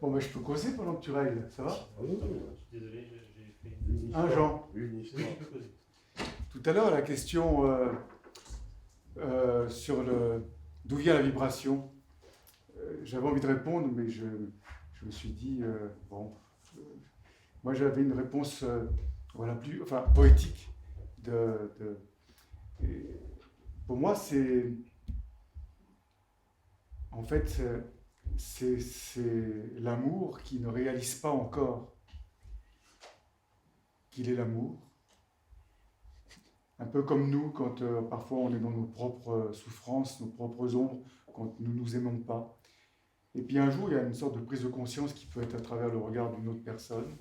Bon, ben, je peux causer pendant que tu règles, ça va? Oui. Je suis désolé, j'ai fait une... Un Jean. Une Oui, histoire. tu peux causer. Tout à l'heure, la question sur d'où vient la vibration, j'avais envie de répondre, mais je me suis dit, bon, euh, moi j'avais une réponse voilà, enfin, poétique. Et pour moi, c'est en fait, c'est l'amour qui ne réalise pas encore qu'il est l'amour. Un peu comme nous, quand parfois on est dans nos propres souffrances, nos propres ombres, quand nous ne nous aimons pas. Et puis un jour, il y a une sorte de prise de conscience qui peut être à travers le regard d'une autre personne,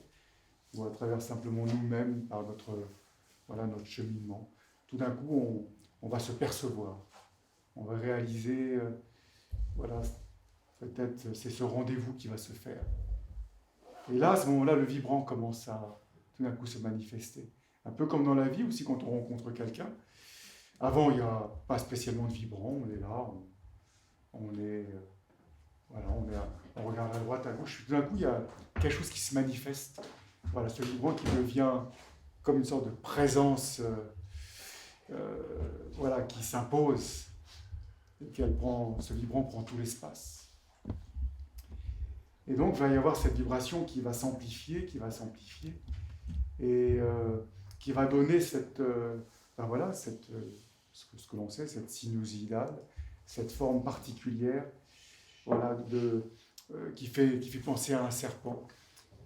ou à travers simplement nous-mêmes, par notre cheminement. Tout d'un coup, on va se percevoir. On va réaliser, voilà, peut-être c'est ce rendez-vous qui va se faire. Et là, à ce moment-là, le vibrant commence à tout d'un coup se manifester. Un peu comme dans la vie aussi, quand on rencontre quelqu'un. Avant, il n'y a pas spécialement de vibrant, on est là, on regarde à droite, à gauche. Tout d'un coup, il y a quelque chose qui se manifeste. Voilà, ce vibrant qui devient comme une sorte de présence qui s'impose. Et ce vibrant prend tout l'espace. Et donc, il va y avoir cette vibration qui va s'amplifier, et qui va donner ce que l'on sait, cette sinusoïdale, cette forme particulière, qui fait penser à un serpent.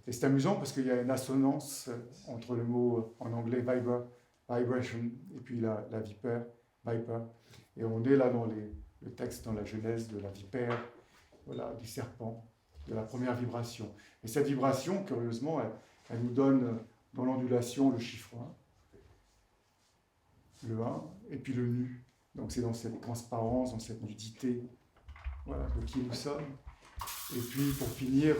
Et c'est amusant parce qu'il y a une assonance entre le mot en anglais vibration, et puis la vipère, viper. Et on est là dans le texte, dans la Genèse de la vipère, du serpent, de la première vibration. Et cette vibration, curieusement, elle nous donne dans l'ondulation le chiffre 1, le 1, et puis le nu. Donc c'est dans cette transparence, dans cette nudité, de qui nous sommes. Et puis pour finir,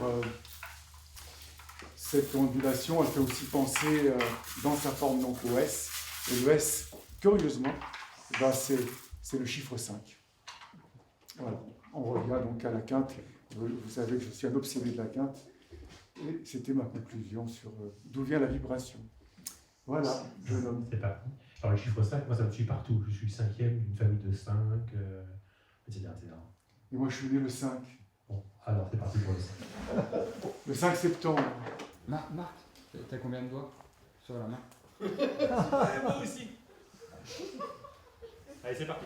cette ondulation, elle fait aussi penser dans sa forme donc au S. Et le S, curieusement, c'est le chiffre 5. Voilà, on revient donc à la quinte. Vous savez que je suis un obsédé de la quinte. Et c'était ma conclusion sur d'où vient la vibration. Voilà, jeune homme. C'est parti. Alors le chiffre 5, moi ça me suit partout. Je suis le 5e d'une famille de 5, etc., etc. Et moi je suis né le 5. Bon, alors c'est parti pour le 5. Le 5 septembre. Marc, t'as combien de doigts sur la main? Moi aussi. Allez, c'est parti.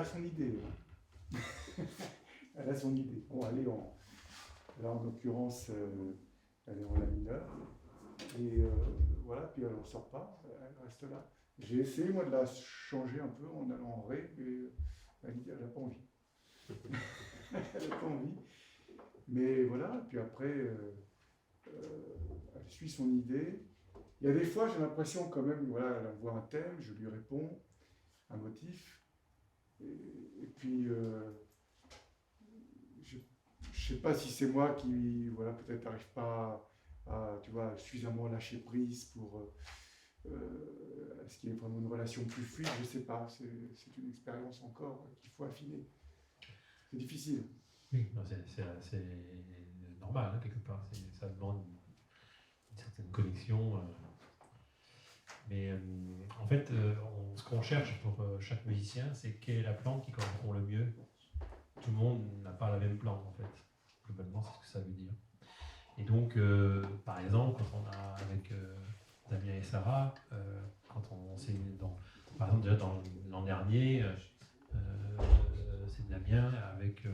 a son idée. Elle a son idée. Bon, elle est là, en l'occurrence, elle est en la mineur. Et voilà, puis elle n'en sort pas, elle reste là. J'ai essayé, moi, de la changer un peu en allant en ré, mais elle n'a pas envie. Elle n'a pas envie. Mais voilà, puis après, elle suit son idée. Il y a des fois, j'ai l'impression quand même, voilà, elle envoie un thème, je lui réponds, un motif. Et puis, je ne sais pas si c'est moi qui, voilà, peut-être n'arrive pas à, tu vois, suffisamment lâcher prise pour est-ce qu'il y a vraiment une relation plus fluide, je ne sais pas. C'est une expérience encore qu'il faut affiner. C'est difficile. Oui, c'est normal, hein, quelque part. Ça demande une certaine connexion. Mais en fait, ce qu'on cherche pour chaque musicien, c'est quelle est la plante qui correspond le mieux. Tout le monde n'a pas la même plante, en fait. Globalement, c'est ce que ça veut dire. Et donc, par exemple, quand on a avec Damien et Sarah, quand on s'est par exemple, déjà dans l'an dernier, c'est Damien avec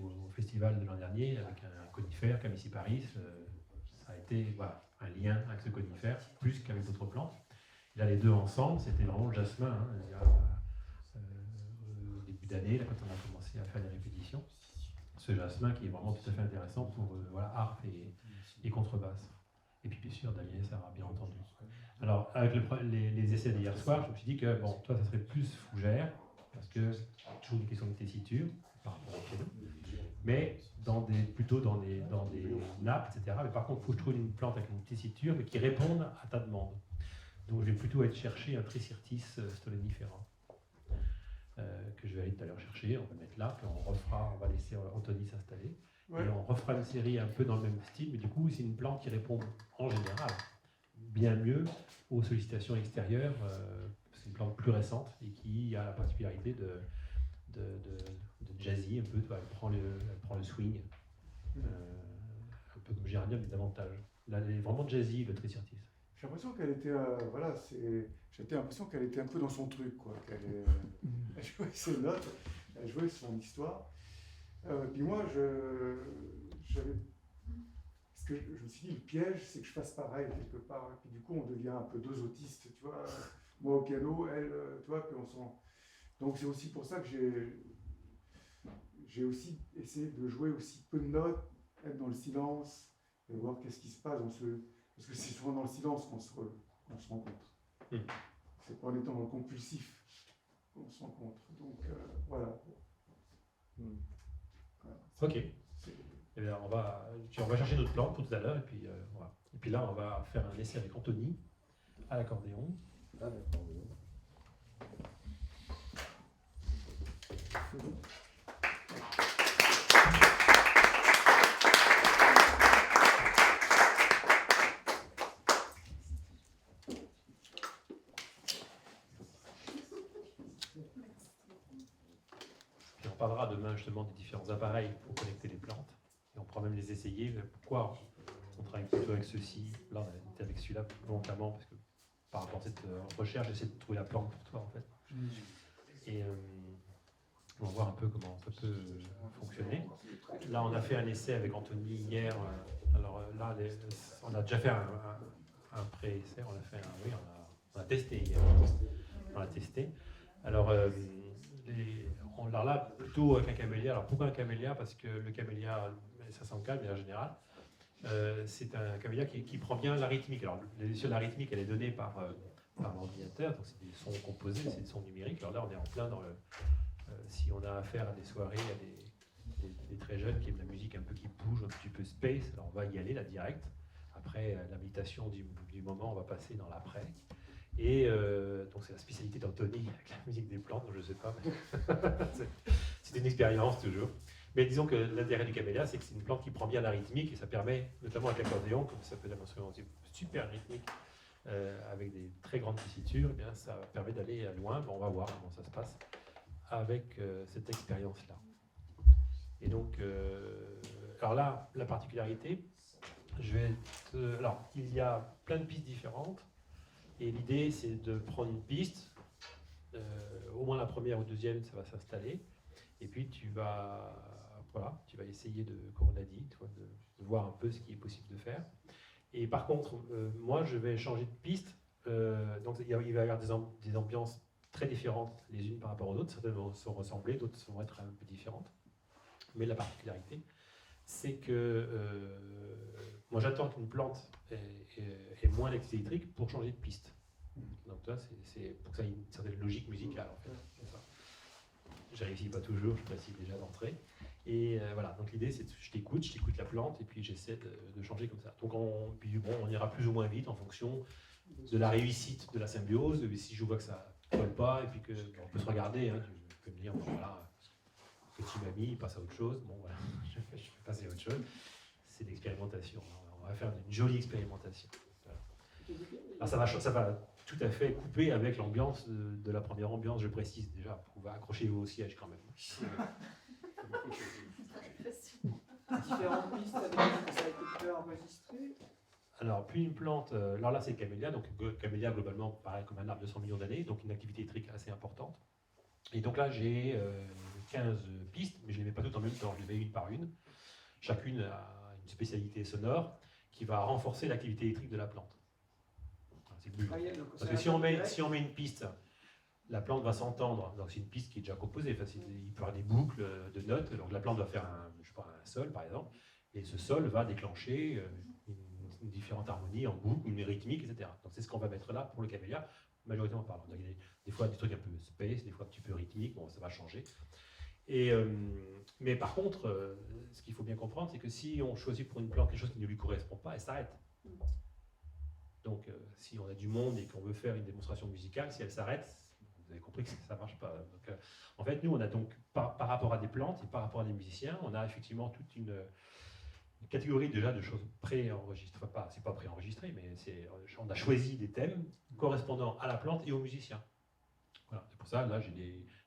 au festival de l'an dernier avec un conifère, Camicyparis. Ça a été voilà, un lien avec ce conifère, plus qu'avec d'autres plantes. Et là, les deux ensemble, c'était vraiment le jasmin. Hein, au début d'année, quand on a commencé à faire les répétitions, ce jasmin qui est vraiment tout à fait intéressant pour voilà, harpe et contrebasse. Et puis bien sûr, Damien et Sarah, bien entendu. Alors, avec les essais d'hier soir, je me suis dit que bon, toi, ça serait plus fougère, parce que c'est toujours une question de tessiture par rapport au piano, mais plutôt dans des nappes, etc. Mais par contre, il faut que je trouve une plante avec une tessiture, mais qui réponde à ta demande. Donc, je vais plutôt aller chercher un Tricertis stolonifera, que je vais aller tout à l'heure chercher. On va mettre là, puis on va laisser Anthony s'installer. Ouais. Et on refera une série un peu dans le même style, mais du coup, c'est une plante qui répond en général bien mieux aux sollicitations extérieures. C'est une plante plus récente et qui a la particularité de jazzy un peu. Elle prend le swing, un peu comme Géranium, mais davantage. Là, elle est vraiment jazzy, le Tricertis. J'ai l'impression qu'elle était, voilà, j'ai l'impression qu'elle était un peu dans son truc, quoi. Elle jouait ses notes, elle jouait son histoire. Puis moi, ce que je me suis dit, le piège, c'est que je fasse pareil quelque part. Et puis du coup, on devient un peu deux autistes, tu vois. Moi au piano, elle, tu vois, puis on s'en. Donc c'est aussi pour ça que j'ai aussi essayé de jouer aussi peu de notes, être dans le silence et voir qu'est-ce qui se passe parce que c'est souvent dans le silence qu'on se rencontre. C'est pas en étant dans le compulsif qu'on se rencontre. Donc voilà. Ok. Eh bien, on va chercher notre plante pour tout à l'heure, et puis voilà. Et puis là, on va faire un essai avec Anthony à l'accordéon. À l'accordéon. Puis on parlera demain justement des différents appareils pour connecter les plantes. Et on pourra même les essayer. Pourquoi on travaille plutôt avec ceux-ci? Là, on a été avec celui-là volontairement, parce que par rapport à cette recherche, j'essaie de trouver la plante pour toi, en fait. Et on va voir un peu comment ça peut fonctionner. Là, on a fait un essai avec Anthony hier. Alors là, on a déjà fait un pré-essai. On a testé hier. On a testé. Alors, là, plutôt avec un camélia. Alors, pourquoi un camélia? Parce que le camélia 504, en général, c'est un camélia qui prend bien la rythmique. Alors, la rythmique, elle est donnée par l'ordinateur, donc c'est des sons composés, c'est des sons numériques. Alors là, on est en plein dans le... si on a affaire à des soirées, à des très jeunes qui aiment la musique un peu qui bouge, un petit peu space, alors on va y aller là direct. Après la méditation du moment, on va passer dans l'après. Et donc c'est la spécialité d'Anthony avec la musique des plantes, donc je ne sais pas, mais c'est une expérience toujours. Mais disons que l'intérêt du camélia, c'est que c'est une plante qui prend bien la rythmique et ça permet, notamment avec l'accordéon, comme ça peut être un instrument super rythmique, avec des très grandes tessitures, eh bien, ça permet d'aller loin. Bon, on va voir comment ça se passe avec cette expérience-là. Et donc, alors là, la particularité, alors, il y a plein de pistes différentes, et l'idée, c'est de prendre une piste au moins la première ou deuxième, ça va s'installer. Et puis tu vas essayer comme on l'a dit, de voir un peu ce qui est possible de faire. Et par contre, moi, je vais changer de piste. Donc il va y avoir des ambiances très différentes les unes par rapport aux autres. Certaines vont se ressembler, d'autres vont être un peu différentes. Mais la particularité, c'est que moi, j'attends qu'une plante ait moins d'activité électrique pour changer de piste. Donc là, c'est pour que ça ait une certaine logique musicale, en fait. C'est ça. Je réussis pas toujours, je précise déjà d'entrée. Et voilà, donc l'idée, c'est que je t'écoute la plante, et puis j'essaie de changer comme ça. Donc on ira plus ou moins vite en fonction de la réussite de la symbiose. Si je vois que ça ne colle pas, et puis on peut se regarder, hein, tu peux me dire, bon, voilà, petit mamie, il passe à autre chose. Bon, voilà, je vais passer à autre chose. C'est l'expérimentation. On va faire une jolie expérimentation. Voilà. Alors ça va tout à fait couper avec l'ambiance de la première ambiance, je précise déjà. Vous accrochez-vous au siège quand même. Différentes pistes avec ça a été déjà enregistré. Alors, puis une plante, alors là c'est le camélia, donc camélia globalement pareil comme un arbre de 100 millions d'années, donc une activité électrique assez importante. Et donc là j'ai 15 pistes, mais je ne les mets pas toutes en même temps, je les mets une par une. Chacune a une spécialité sonore qui va renforcer l'activité électrique de la plante. C'est le but. Parce que si on met une piste, la plante va s'entendre. Donc c'est une piste qui est déjà composée. Enfin, il peut y avoir des boucles de notes. Donc la plante va faire un sol par exemple, et ce sol va déclencher une différente harmonie en boucle, une rythmique, etc. Donc c'est ce qu'on va mettre là pour le camélia, majoritairement parlant. Donc, il y a des fois des trucs un peu space, des fois un petit peu rythmique. Bon, ça va changer. Mais par contre, ce qu'il faut bien comprendre, c'est que si on choisit pour une plante quelque chose qui ne lui correspond pas, elle s'arrête. Donc, si on a du monde et qu'on veut faire une démonstration musicale, si elle s'arrête, vous avez compris que ça ne marche pas. Donc, en fait, nous, on a donc, par rapport à des plantes et par rapport à des musiciens, on a effectivement toute une catégorie déjà de choses pré-enregistrées. Enfin, c'est pas pré-enregistré, mais on a choisi des thèmes correspondant à la plante et aux musiciens. Voilà. C'est pour ça, là, j'ai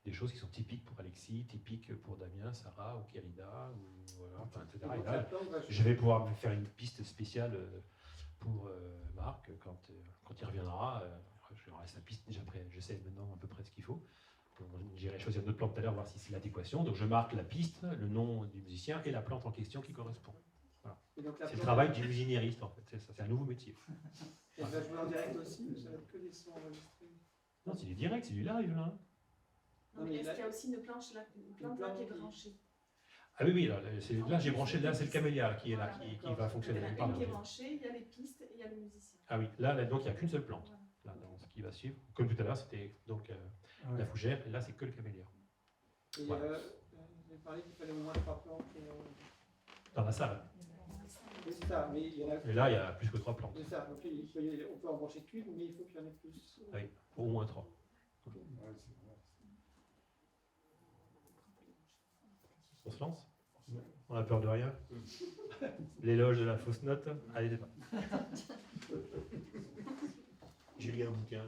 des choses qui sont typiques pour Alexis, typiques pour Damien, Sarah, ou Kérida, etc. Et là, je vais pouvoir me faire une piste spéciale pour Marc quand il reviendra. Je leur laisse la piste déjà prêt. Je sais maintenant à peu près ce qu'il faut. J'irai choisir une autre plante tout à l'heure, voir si c'est l'adéquation. Donc je marque la piste, le nom du musicien et la plante en question qui correspond. Voilà. C'est le travail du usinériste en fait. C'est un nouveau métier. Et elle va jouer en direct aussi, ou ça va être que des sons enregistrés? Non, c'est du direct, c'est du live là. Non, mais est-ce qu'il y a aussi une plante là qui est branchée? Ah oui, là j'ai branché, là c'est le camélia qui est là, qui va fonctionner. Il y a une qui est branchée, il y a les pistes et il y a le musicien. Ah oui, là donc il n'y a qu'une seule plante. Là, dans ce qui va suivre. Comme tout à l'heure, c'était donc la fougère, et là c'est que le camélia. Et voilà. vous avez parlé qu'il fallait au moins 3 plantes. Dans la salle. Oui, c'est ça, mais il y en a. Et là il y a plus que 3 plantes. C'est ça, donc on peut en brancher qu'une, mais il faut qu'il y en ait plus. Ah oui, au moins 3. On se lance? On a peur de rien? L'éloge de la fausse note? Allez, c'est parti. J'ai lu un bouquin.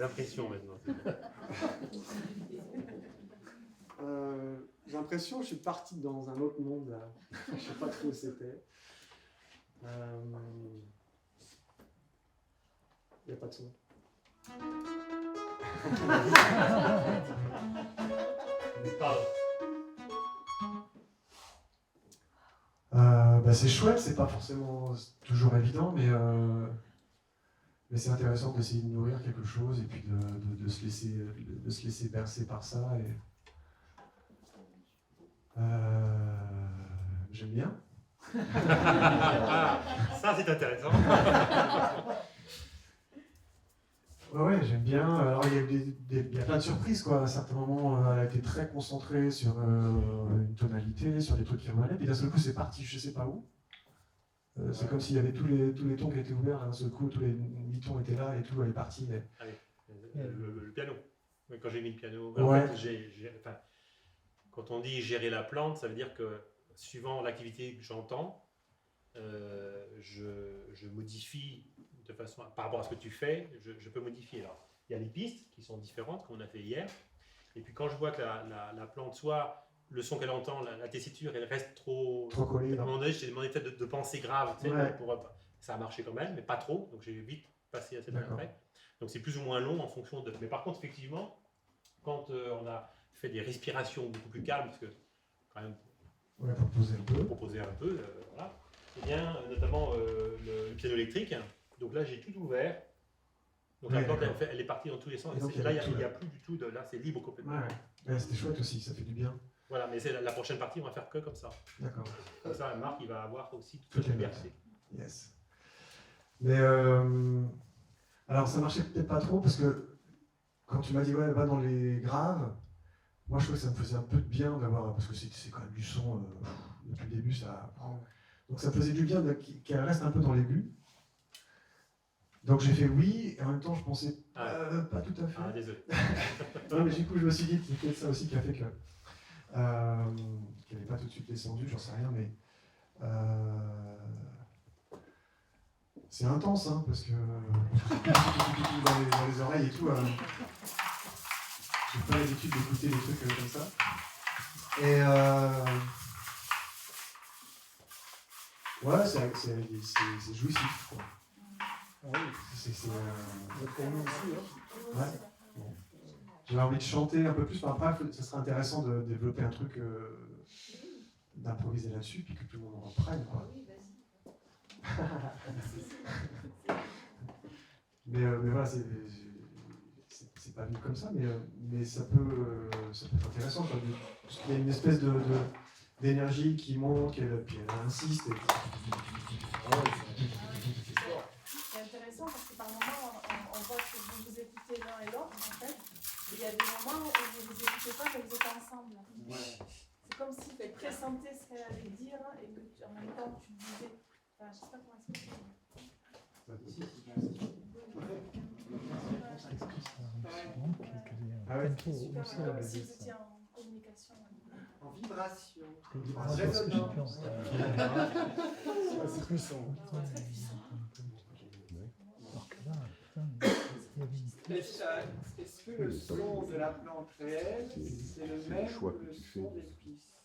Impressions maintenant. J'ai l'impression que je suis parti dans un autre monde là. Je ne sais pas trop où c'était. Il n'y a pas de son. C'est chouette, c'est pas forcément toujours évident, mais c'est intéressant d'essayer de nourrir quelque chose et puis de se laisser bercer par ça. Et, j'aime bien. Ça, c'est intéressant. Ouais, j'aime bien. Alors, il y a plein de surprises, quoi. À certains moments, elle a été très concentrée sur une tonalité, sur des trucs qui revenaient, puis d'un seul coup, c'est parti, je sais pas où. C'est comme s'il y avait tous les tons qui étaient ouverts, d'un seul coup, tous les mi-tons étaient là et tout, elle est partie. Mais... Le piano. Quand j'ai mis le piano, ouais. en fait, quand on dit gérer la plante, ça veut dire que suivant l'activité que j'entends, je modifie de façon, par rapport à ce que tu fais, je peux modifier. Alors, il y a les pistes qui sont différentes, comme on a fait hier. Et puis quand je vois que la plante, soit le son qu'elle entend, la tessiture, elle reste trop collée. À un moment donné, j'ai demandé peut-être de penser grave, tu sais, ouais. Ça a marché quand même, mais pas trop. Donc j'ai vite passé à cette après. Donc c'est plus ou moins long en fonction de. Mais par contre, effectivement, quand on a fait des respirations beaucoup plus calmes, parce que quand même Ouais, pour poser un peu. proposer un peu. Voilà. Eh bien, notamment le piano électrique. Donc là, j'ai tout ouvert. Donc la Ouais, plante, d'accord. elle est partie dans tous les sens. Et donc, Et là, il y a il n'y a tout, plus du tout de. Là, c'est libre complètement. Ouais, ouais, c'était chouette aussi, ça fait du bien. Voilà, mais c'est la prochaine partie, on va faire que comme ça. D'accord. Comme ça, Marc, il va avoir aussi toute Toutes la les notes. liberté. Yes. Mais alors ça marchait peut-être pas trop parce que quand tu m'as dit ouais va dans les graves, moi je trouvais que ça me faisait un peu de bien d'avoir parce que c'est quand même du son depuis le début ça. Donc ça me faisait du bien qu'elle reste un peu dans l'aigu. Donc j'ai fait oui et en même temps je pensais pas tout à fait. Ah, désolé. Non mais du coup je me suis dit c'est peut-être ça aussi qui a fait que qu'elle n'est pas tout de suite descendue, j'en sais rien mais c'est intense, hein, parce que dans les oreilles et tout, j'ai pas l'habitude d'écouter des trucs comme ça. Et ouais, c'est jouissif, quoi. Ah oui, pour nous aussi. Hein. Ouais. Bon. J'avais envie de chanter un peu plus, mais après, ça serait intéressant de développer un truc, d'improviser là-dessus, puis que tout le monde en reprenne, quoi. Mais voilà, c'est pas venu comme ça, mais ça peut être intéressant. Quoi. Parce qu'il y a une espèce d'énergie qui monte, puis elle insiste. C'est intéressant parce que par moments, on voit que vous vous écoutez l'un et l'autre, en fait. Et il y a des moments où vous ne vous écoutez pas, mais vous êtes ensemble. C'est comme si tu pressentais ce qu'elle allait dire et que en même temps tu disais. Enfin, je ne sais pas comment expliquer. Ah ouais. C'est super, comme si vous étiez en communication. En vibration. C'est puissant. Très puissant. Est-ce que le son de la plante réelle, c'est le même que le son des pistes?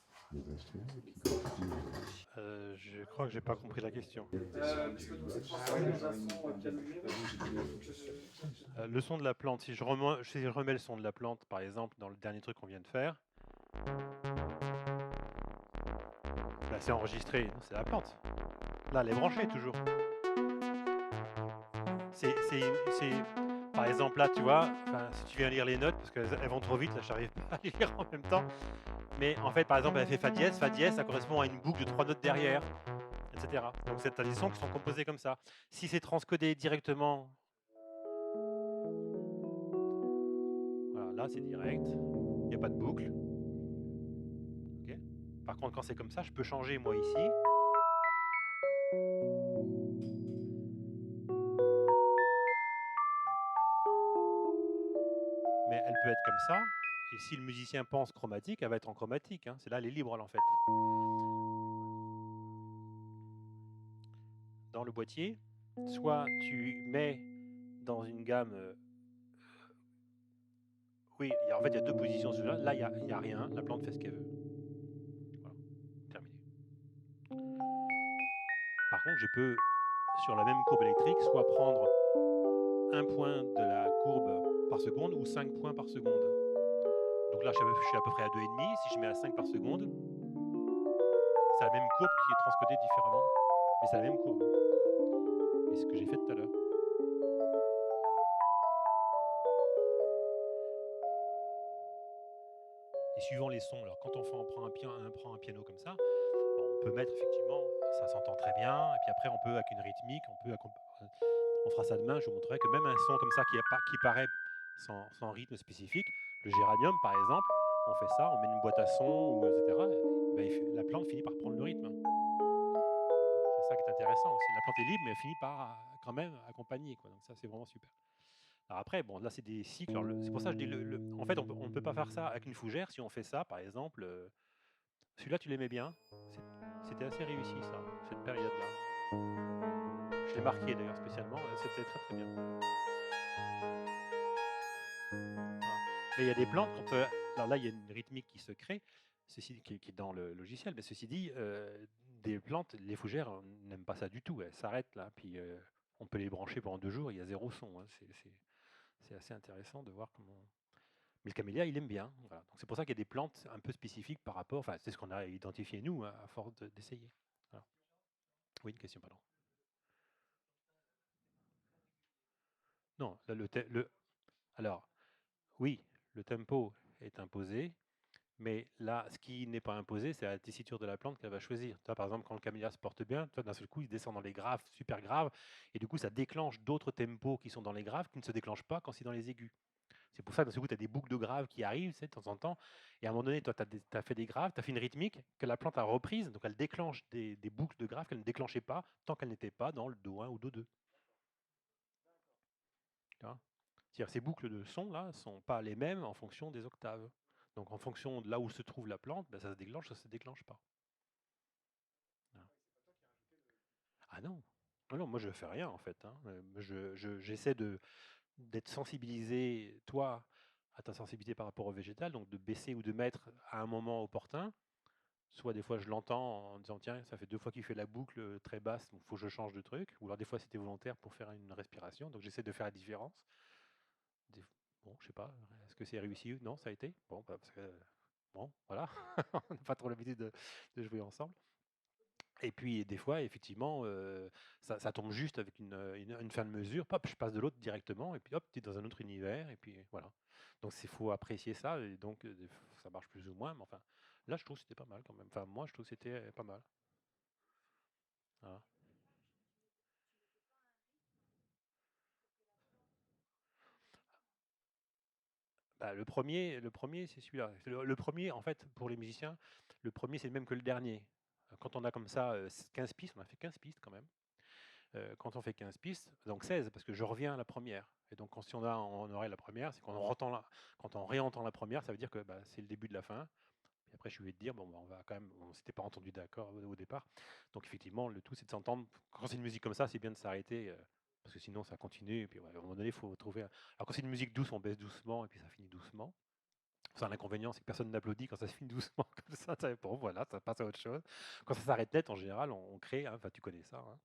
Je crois que j'ai pas compris la question. Parce que nous, c'est transformé dans un son piano numérique. Le son de la plante, si je remets le son de la plante, par exemple, dans le dernier truc qu'on vient de faire, là c'est enregistré, c'est la plante. Là, elle est branchée toujours. Par exemple, là, tu vois, si tu viens lire les notes, parce qu'elles vont trop vite, là, j'arrive pas à les lire en même temps. Mais en fait, par exemple, elle fait fa dièse, ça correspond à une boucle de 3 notes derrière, etc. Donc, c'est des sons qui sont composés comme ça. Si c'est transcodé directement, voilà, là, c'est direct, il n'y a pas de boucle. Okay. Par contre, quand c'est comme ça, je peux changer, moi, ici. Mais elle peut être comme ça, et si le musicien pense chromatique, elle va être en chromatique. Hein. C'est là, elle est libre, en fait. Dans le boîtier, soit tu mets dans une gamme... oui, en fait, il y a deux positions. Là, il n'y a rien. La plante fait ce qu'elle veut. Voilà, terminé. Par contre, je peux, sur la même courbe électrique, soit prendre un point de la courbe par seconde ou 5 points par seconde. Donc là, je suis à peu près à 2,5. Si je mets à 5 par seconde, c'est la même courbe qui est transcodée différemment. Mais c'est la même courbe. Et ce que j'ai fait tout à l'heure. Et suivant les sons, alors quand on prend un piano comme ça, on peut mettre effectivement, ça s'entend très bien, et puis après on peut avec une rythmique, on fera ça demain, je vous montrerai que même un son comme ça qui paraît sans rythme spécifique, le géranium par exemple, on fait ça, on met une boîte à son, etc. Ben, la plante finit par prendre le rythme. C'est ça qui est intéressant aussi. La plante est libre, mais elle finit par quand même accompagner, quoi. Donc ça c'est vraiment super. Alors après, bon, là c'est des cycles. C'est pour ça que je dis, en fait, on ne peut pas faire ça avec une fougère. Si on fait ça, par exemple, celui-là tu l'aimais bien. C'était assez réussi ça, cette période-là. Je l'ai marqué d'ailleurs spécialement. C'était très très bien. Voilà. Mais il y a des plantes quand, alors là il y a une rythmique qui se crée, qui est dans le logiciel. Mais ceci dit, des plantes, les fougères n'aiment pas ça du tout. Elles s'arrêtent là, puis on peut les brancher pendant 2 jours. Il y a zéro son. Hein. C'est assez intéressant de voir comment Mais le camélia, il aime bien. Voilà. Donc c'est pour ça qu'il y a des plantes un peu spécifiques par rapport. Enfin, c'est ce qu'on a identifié nous, hein, à force d'essayer. Voilà. Oui, une question, pardon. Non, là, alors, oui, le tempo est imposé, mais là, ce qui n'est pas imposé, c'est la tessiture de la plante qu'elle va choisir. Toi, par exemple, quand le camélia se porte bien, toi, d'un seul coup, il descend dans les graves, super graves, et du coup, ça déclenche d'autres tempos qui sont dans les graves qui ne se déclenchent pas quand c'est dans les aigus. C'est pour ça que d'un seul coup, tu as des boucles de graves qui arrivent, tu sais, de temps en temps, et à un moment donné, toi, tu as fait des graves, tu as fait une rythmique que la plante a reprise, donc elle déclenche des boucles de graves qu'elle ne déclenchait pas tant qu'elle n'était pas dans le Do1 ou Do2. Tu vois. C'est-à-dire ces boucles de son là sont pas les mêmes en fonction des octaves. Donc en fonction de là où se trouve la plante, ben, ça se déclenche, ça se déclenche pas. Voilà. Ah non, ah non, moi je fais rien en fait. Hein. J'essaie d'être sensibilisé, toi, à ta sensibilité par rapport au végétal, donc de baisser ou de mettre à un moment opportun. Soit des fois je l'entends en disant tiens, ça fait 2 fois qu'il fait la boucle très basse, donc il faut que je change de truc. Ou alors des fois c'était volontaire pour faire une respiration, donc j'essaie de faire la différence. Des Bon, je sais pas, est-ce que c'est réussi? Non, ça a été? Bon, bah, parce que bon, voilà, on n'a pas trop l'habitude de jouer ensemble. Et puis des fois, effectivement, ça tombe juste avec une fin de mesure, hop, je passe de l'autre directement et puis hop, tu es dans un autre univers et puis voilà. Donc il faut apprécier ça et donc ça marche plus ou moins, mais enfin, là, je trouve que c'était pas mal quand même. Enfin, moi, je trouve que c'était pas mal. Voilà. Bah, le premier, c'est celui-là. Le premier, en fait, pour les musiciens, le premier, c'est le même que le dernier. Quand on a comme ça 15 pistes, on a fait 15 pistes quand même. Quand on fait 15 pistes, donc 16, parce que je reviens à la première. Et donc, si on a en oreille la première, c'est quand on réentend la première, ça veut dire que bah, c'est le début de la fin. Et après, je vais te dire, bon, bah, on va quand même, on s'était pas entendu d'accord au départ. Donc, effectivement, le tout, c'est de s'entendre. Quand c'est une musique comme ça, c'est bien de s'arrêter, parce que sinon, ça continue. Et puis, ouais, à un moment donné, il faut trouver. Alors, quand c'est une musique douce, on baisse doucement, et puis ça finit doucement. C'est un inconvénient, c'est que personne n'applaudit quand ça se finit doucement comme ça. Bon, voilà, ça passe à autre chose. Quand ça s'arrête net, en général, on crée, hein, enfin, tu connais ça. Hein.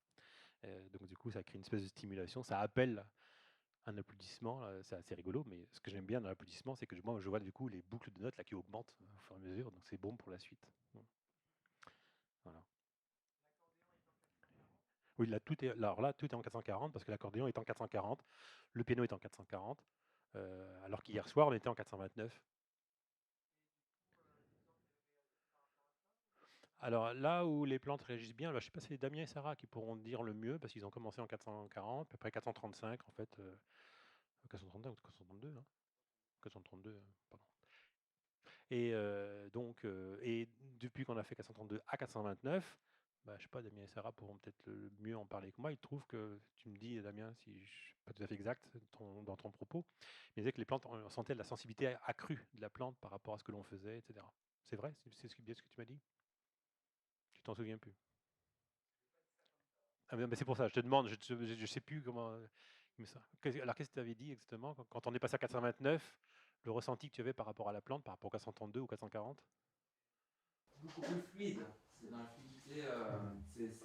Donc, du coup, ça crée une espèce de stimulation. Ça appelle un applaudissement. C'est assez rigolo, mais ce que j'aime bien dans l'applaudissement, c'est que moi, je vois du coup les boucles de notes là, qui augmentent au fur et à mesure. Donc, c'est bon pour la suite. Voilà. Oui, là, alors là, tout est en 440 parce que l'accordéon est en 440, le piano est en 440, alors qu'hier soir, on était en 429. Alors là où les plantes réagissent bien, je ne sais pas si c'est Damien et Sarah qui pourront dire le mieux, parce qu'ils ont commencé en 440, puis après 435 en fait, 431 ou 432, hein 432, pardon. Et donc, et depuis qu'on a fait 432 à 429, bah, je sais pas, Damien et Sarah pourront peut-être le mieux en parler que moi. Ils trouvent que, tu me dis, Damien, si je ne suis pas tout à fait exact dans ton propos, mais ils disaient que les plantes, on sentait de la sensibilité accrue de la plante par rapport à ce que l'on faisait, etc. C'est vrai? C'est bien ce que tu m'as dit? Tu t'en souviens plus? Ah, mais c'est pour ça, je te demande, je ne sais plus comment. Alors, qu'est-ce que tu avais dit exactement quand on est passé à 429, le ressenti que tu avais par rapport à la plante, par rapport à 432 ou 440? Beaucoup plus fluide. C'est dans la fluidité, c'est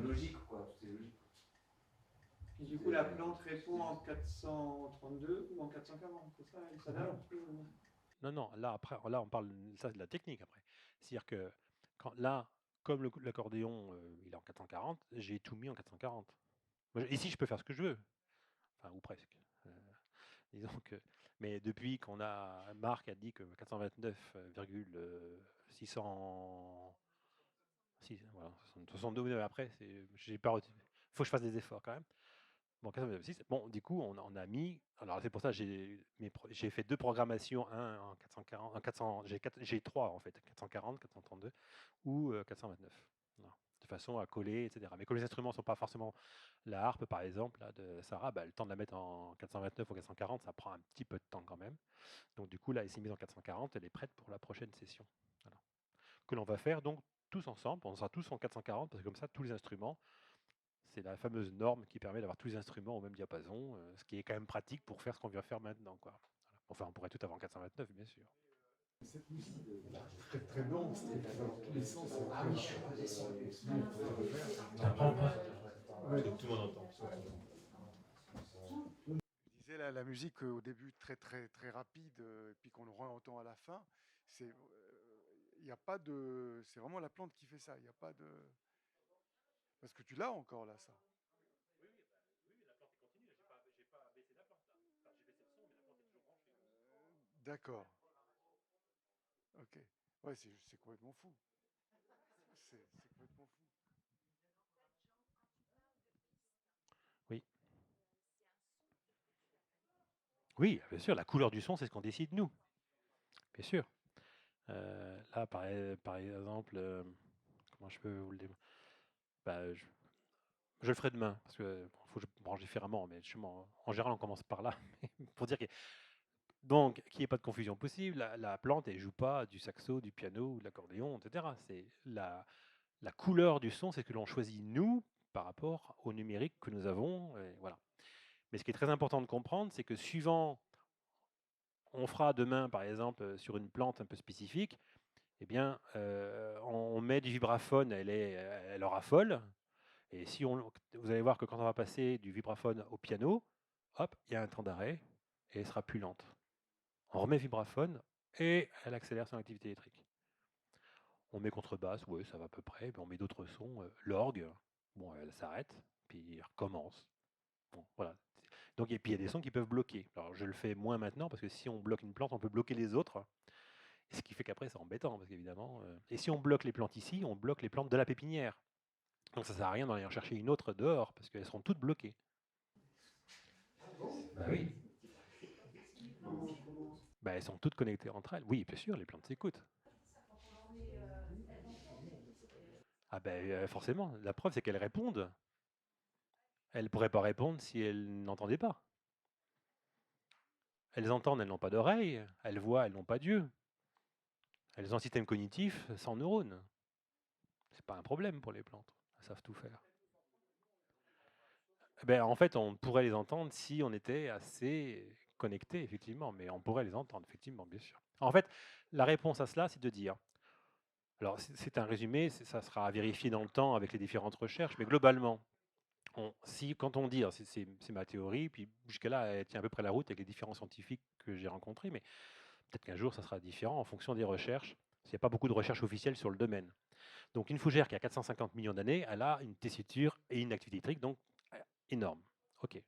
logique, quoi. Tout est logique. Et du coup, la plante répond en 432 ou en 440, c'est ça? Elle s'adapte Non, non, là, après, là, on parle ça, de la technique après. C'est-à-dire que là, comme l'accordéon, il est en 440, j'ai tout mis en 440. Ici, je peux faire ce que je veux, enfin, ou presque. Disons que, mais depuis qu'on a, Marc a dit que 429,600, voilà, 62, mais après, j'ai pas, faut que je fasse des efforts quand même. Bon, 426, bon, du coup, on a mis. Alors, c'est pour ça que j'ai fait 2 programmations, un en 440, en 400, j'ai 3 en fait, 440, 432 ou 429. Voilà, de façon à coller, etc. Mais comme les instruments ne sont pas forcément la harpe, par exemple, là, de Sarah, bah, le temps de la mettre en 429 ou 440, ça prend un petit peu de temps quand même. Donc, du coup, là, elle s'est mise en 440, elle est prête pour la prochaine session. Voilà. Que l'on va faire donc tous ensemble, on sera tous en 440, parce que comme ça, tous les instruments. C'est la fameuse norme qui permet d'avoir tous les instruments au même diapason, ce qui est quand même pratique pour faire ce qu'on vient faire maintenant, quoi. Voilà. Enfin, on pourrait tout avoir en 429, bien sûr. Cette musique très très dense, qui va dans tous les sens. Ah oui, je suis redescendu. Tu n'apprends pas. Tout le monde entend. Je disais la musique au début très très très rapide, et puis qu'on le entend à la fin, il y a pas de, c'est vraiment la plante qui fait ça. Il y a pas de, parce que tu l'as encore là ça. Oui, oui, oui, la plante est continue. J'ai pas baissé la plante là. Enfin, j'ai baissé le son, mais la plante est toujours branchée. D'accord. Ok. Ouais, c'est complètement fou. C'est complètement fou. Oui. Oui, bien sûr, la couleur du son, c'est ce qu'on décide nous. Bien sûr. Là, par exemple, comment je peux vous le dire? Bah, je le ferai demain, parce que faut que je branche différemment, mais justement, en général, on commence par là, pour dire donc, qu'il n'y ait pas de confusion possible, la plante, elle ne joue pas du saxo, du piano, ou de l'accordéon, etc. C'est la couleur du son, c'est ce que l'on choisit nous par rapport au numérique que nous avons. Et voilà. Mais ce qui est très important de comprendre, c'est que suivant, on fera demain, par exemple, sur une plante un peu spécifique, eh bien, on met du vibraphone, elle aura folle. Et si vous allez voir que quand on va passer du vibraphone au piano, hop, il y a un temps d'arrêt et elle sera plus lente. On remet vibraphone et elle accélère son activité électrique. On met contrebasse, oui, ça va à peu près. Puis on met d'autres sons, l'orgue, bon, elle s'arrête, puis elle recommence. Bon, voilà. Donc, et puis il y a des sons qui peuvent bloquer. Alors je le fais moins maintenant parce que si on bloque une plante, on peut bloquer les autres. Ce qui fait qu'après c'est embêtant parce qu'évidemment. Et si on bloque les plantes ici, on bloque les plantes de la pépinière. Donc ça ne sert à rien d'en aller en chercher une autre dehors parce qu'elles seront toutes bloquées. Bah oui. Bah, elles sont toutes connectées entre elles. Oui, bien sûr, les plantes s'écoutent. Ah ben forcément, la preuve c'est qu'elles répondent. Elles ne pourraient pas répondre si elles n'entendaient pas. Elles entendent, elles n'ont pas d'oreilles. Elles voient, elles n'ont pas d'yeux. Elles ont un système cognitif sans neurones. C'est pas un problème pour les plantes. Elles savent tout faire. Ben, en fait, on pourrait les entendre si on était assez connecté, effectivement, mais on pourrait les entendre, effectivement, bien sûr. En fait, la réponse à cela, c'est de dire, alors c'est un résumé, ça sera à vérifier dans le temps avec les différentes recherches, mais globalement, quand on dit, c'est ma théorie, puis jusqu'à là, elle tient à peu près la route avec les différents scientifiques que j'ai rencontrés, mais peut-être qu'un jour, ça sera différent en fonction des recherches. Il n'y a pas beaucoup de recherches officielles sur le domaine. Donc, une fougère qui a 450 millions d'années, elle a une tessiture et une activité électrique, donc énorme. OK.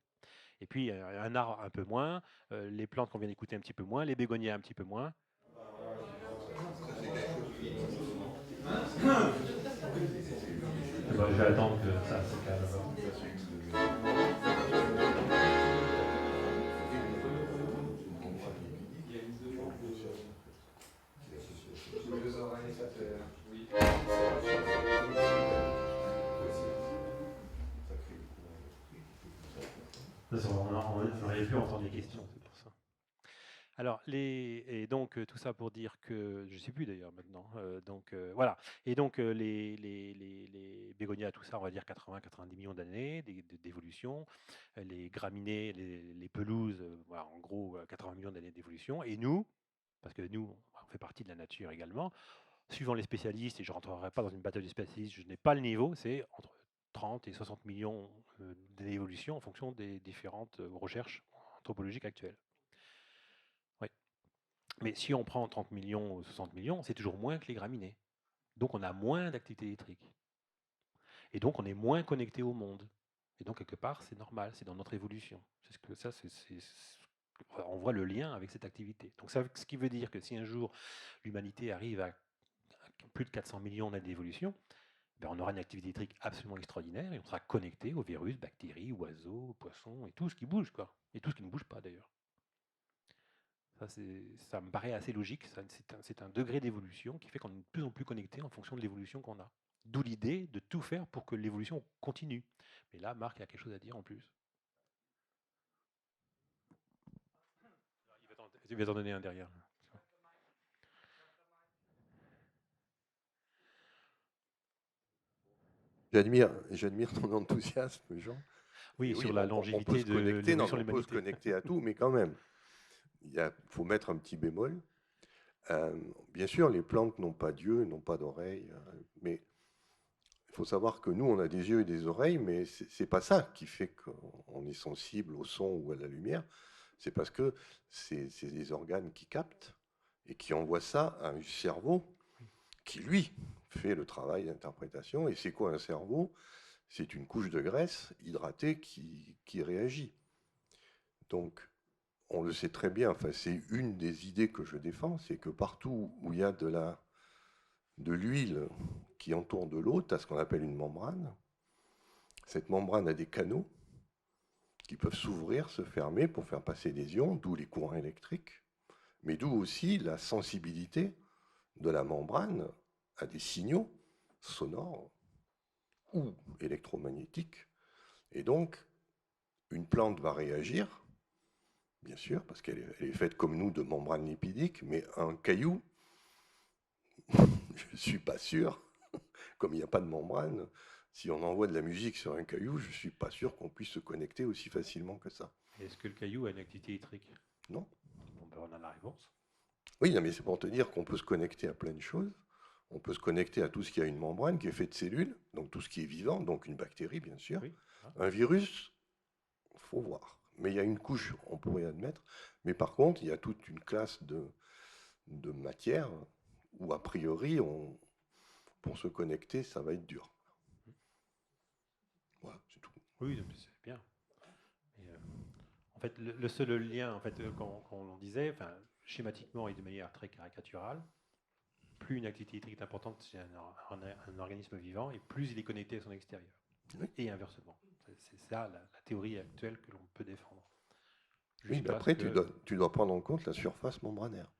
Et puis, un arbre un peu moins, les plantes qu'on vient d'écouter un petit peu moins, les bégonias un petit peu moins. Je vais attendre que ça se calme. Les oreilles, ça fait. Oui. On n'avait plus entendu les questions, c'est pour ça. Alors, et donc tout ça pour dire que, je ne sais plus d'ailleurs maintenant, voilà. Et donc les bégonias, tout ça, on va dire 80-90 millions d'années d'évolution. Les graminées, les pelouses, voilà, en gros 80 millions d'années d'évolution. Et nous, parce que nous, on fait partie de la nature également, suivant les spécialistes, et je ne rentrerai pas dans une bataille de spécialistes, je n'ai pas le niveau, c'est entre 30 et 60 millions d'évolutions en fonction des différentes recherches anthropologiques actuelles. Oui. Mais si on prend 30 millions ou 60 millions, c'est toujours moins que les graminées. Donc on a moins d'activité électrique. Et donc on est moins connecté au monde. Et donc quelque part, c'est normal, c'est dans notre évolution. On voit le lien avec cette activité. Donc ça, ce qui veut dire que si un jour l'humanité arrive à plus de 400 millions d'années d'évolution, ben on aura une activité électrique absolument extraordinaire et on sera connecté aux virus, bactéries, oiseaux, poissons et tout ce qui bouge, quoi. Et tout ce qui ne bouge pas d'ailleurs. Ça me paraît assez logique. C'est un degré d'évolution qui fait qu'on est de plus en plus connecté en fonction de l'évolution qu'on a. D'où l'idée de tout faire pour que l'évolution continue. Mais là, Marc a quelque chose à dire en plus. Il va t'en donner un derrière. J'admire ton enthousiasme, Jean. Oui, Et sur la longévité de l'évolution de on peut se l'humanité. connecter à tout, mais quand même, il faut mettre un petit bémol. Bien sûr, les plantes n'ont pas d'yeux, n'ont pas d'oreilles, mais il faut savoir que nous, on a des yeux et des oreilles, mais c'est pas ça qui fait qu'on est sensible au son ou à la lumière. C'est parce que c'est des organes qui captent et qui envoient ça à un cerveau qui, lui, fait le travail d'interprétation. Et c'est quoi un cerveau? C'est une couche de graisse hydratée qui réagit. Donc, on le sait très bien, enfin, c'est une des idées que je défends, c'est que partout où il y a de l'huile qui entoure de l'eau, tu as ce qu'on appelle une membrane. Cette membrane a des canaux qui peuvent s'ouvrir, se fermer pour faire passer des ions, d'où les courants électriques, mais d'où aussi la sensibilité de la membrane à des signaux sonores ou électromagnétiques. Et donc, une plante va réagir, bien sûr, parce qu'elle est faite comme nous de membranes lipidiques, mais un caillou, je ne suis pas sûr, comme il n'y a pas de membrane, si on envoie de la musique sur un caillou, je ne suis pas sûr qu'on puisse se connecter aussi facilement que ça. Est-ce que le caillou a une activité électrique? Non. Bon, ben, on a la réponse. Oui, non, mais c'est pour te dire qu'on peut se connecter à plein de choses. On peut se connecter à tout ce qui a une membrane qui est fait de cellules, donc tout ce qui est vivant, donc une bactérie, bien sûr. Oui. Un virus, il faut voir. Mais il y a une couche, on pourrait admettre. Mais par contre, il y a toute une classe de matière où, a priori, pour se connecter, ça va être dur. Voilà, c'est tout. Oui, c'est bien. Mais, en fait, le seul lien, en fait, quand on disait, enfin, schématiquement et de manière très caricaturale, plus une activité électrique est importante chez un organisme vivant, et plus il est connecté à son extérieur. Oui. Et inversement. C'est ça la théorie actuelle que l'on peut défendre. Oui, mais après, tu dois prendre en compte la surface membranaire.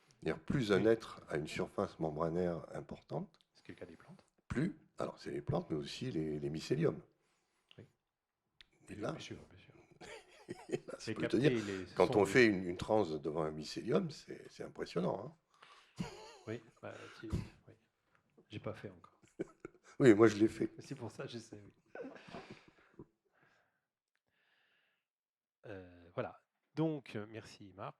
C'est-à-dire, plus un être a une surface membranaire importante, ce qui est le cas des plantes. Plus, alors c'est les plantes, mais aussi les mycéliums. Oui. Et là, bien sûr, bien sûr. et là, je peux te dire, quand on fait une transe devant un mycélium, c'est impressionnant. Hein. Oui, bah, oui. J'ai pas fait encore. Oui, moi je l'ai fait. C'est pour ça que j'essaie, oui. Voilà. Donc, merci Marc.